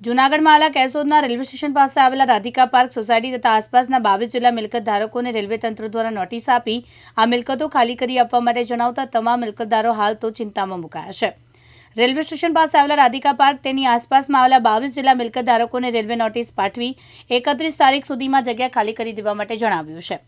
જૂનાગઢમાં આવેલા કેશોદના railway station પાસે આવેલા રાધિકા પાર્ક સોસાયટી તથા આસપાસના 22 જેટલા મિલકત ધારકોને રેલવે તંત્ર દ્વારા નોટિસ આપી આ મિલકતો ખાલી કરી આપવા માટે જણાવતા તમામ મિલકતદારો હાલ તો ચિંતામાં મુકાયા છે। રેલવે સ્ટેશન પાસે આવેલા રાધિકા પાર્ક તેની આસપાસમાં આવેલા 22 જેટલા મિલકત ધારકોને રેલવે નોટિસ પાઠવી 31 તારીખ સુધીમાં જગ્યા ખાલી કરી દેવા માટે જણાવ્યું છે।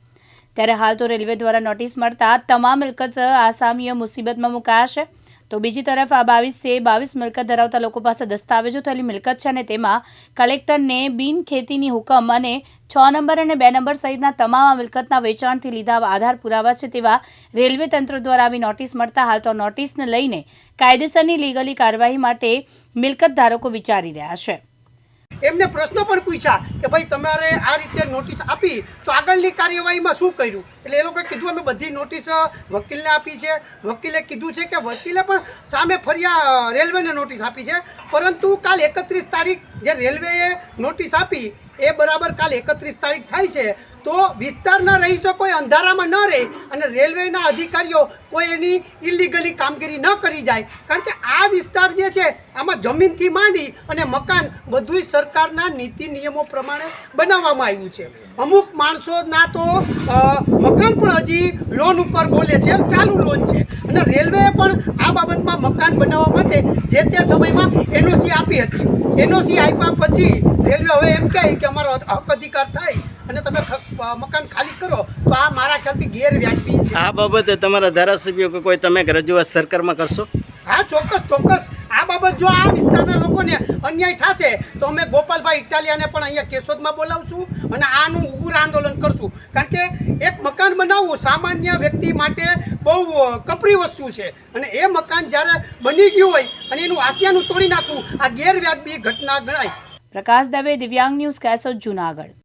ત્યારે હાલ તો રેલવે દ્વારા નોટિસ મળતા તમામ મિલકત આસામીઓ મુસીબતમાં મુકાયા છે। તો બીજી તરફ આ 22 મિલકત ધરાવતા લોકો પાસે દસ્તાવેજો થયેલી મિલકત છે અને તેમાં કલેક્ટરને બિન ખેતીની હુકમ અને 6 નંબર અને 2 નંબર સહિતના તમામ મિલકતના વેચાણથી લીધા આધાર પુરાવા છે તેવા રેલવે તંત્ર દ્વારા આવી નોટિસ મળતા હાલ તો નોટિસને લઈને કાયદેસરની લીગલી કાર્યવાહી માટે મિલકત ધારકો વિચારી રહ્યા છે। એમને પ્રશ્નો પણ પૂછ્યા કે ભાઈ તમારે આ રીતે નોટિસ આપી તો આગળની કાર્યવાહીમાં શું કર્યું, એટલે એ લોકોએ કીધું અમે બધી નોટિસ વકીલને આપી છે। વકીલે કીધું છે કે વકીલે પણ સામે ફરિયાદ રેલવેને નોટિસ આપી છે, પરંતુ કાલ 31 તારીખ જે રેલવેએ નોટિસ આપી એ બરાબર કાલ 31 તારીખ થાય છે તો વિસ્તારના રહીશો કોઈ અંધારામાં ન રહે અને રેલવેના અધિકારીઓ કોઈ એની ઇલીગલી કામગીરી ન કરી જાય, કારણ કે આ વિસ્તાર જે છે આમાં જમીનથી માંડી અને મકાન બધું સરકારના નીતિ નિયમો પ્રમાણે બનાવવામાં આવ્યું છે। અમુક માણસોના તો મકાન પણ હજી લોન ઉપર બોલે છે, ચાલુ લોન છે, અને રેલવેએ પણ આ બાબતમાં મકાન બનાવવા માટે જે તે સમયમાં એનઓસી આપી હતી। એનઓસી આપ્યા પછી રેલવે હવે એમ કહે કે અમારો હક અધિકાર થાય અને તમે મકાન ખાલી કરો તો આ મારા ખ્યાલથી ગેરવ્યાજબી છે। આ બાબતે તમારા ધારાસભ્યો કે કોઈ તમે રજૂઆત સરકારમાં કરશો? હા, ચોક્કસ આ બાબત જો આ વિસ્તારના લોકોને અન્યાય થશે તો અમે ગોપાલભાઈ ઇટાલિયાને પણ અહીંયા કેશોદમાં બોલાવશું અને આનું ઉગ્ર આંદોલન કરશું, કારણ કે એક મકાન બનાવવું સામાન્ય વ્યક્તિ માટે બહુ કપરી વસ્તુ છે અને એ મકાન જ્યારે બની ગયું હોય અને એનું આસિયાનું તોડી નાખવું આ ગેરવ્યાજબી ઘટના ગણાય। પ્રકાશ દવે, દિવ્યાંગ ન્યૂઝ, કેશોદ, જૂનાગઢ।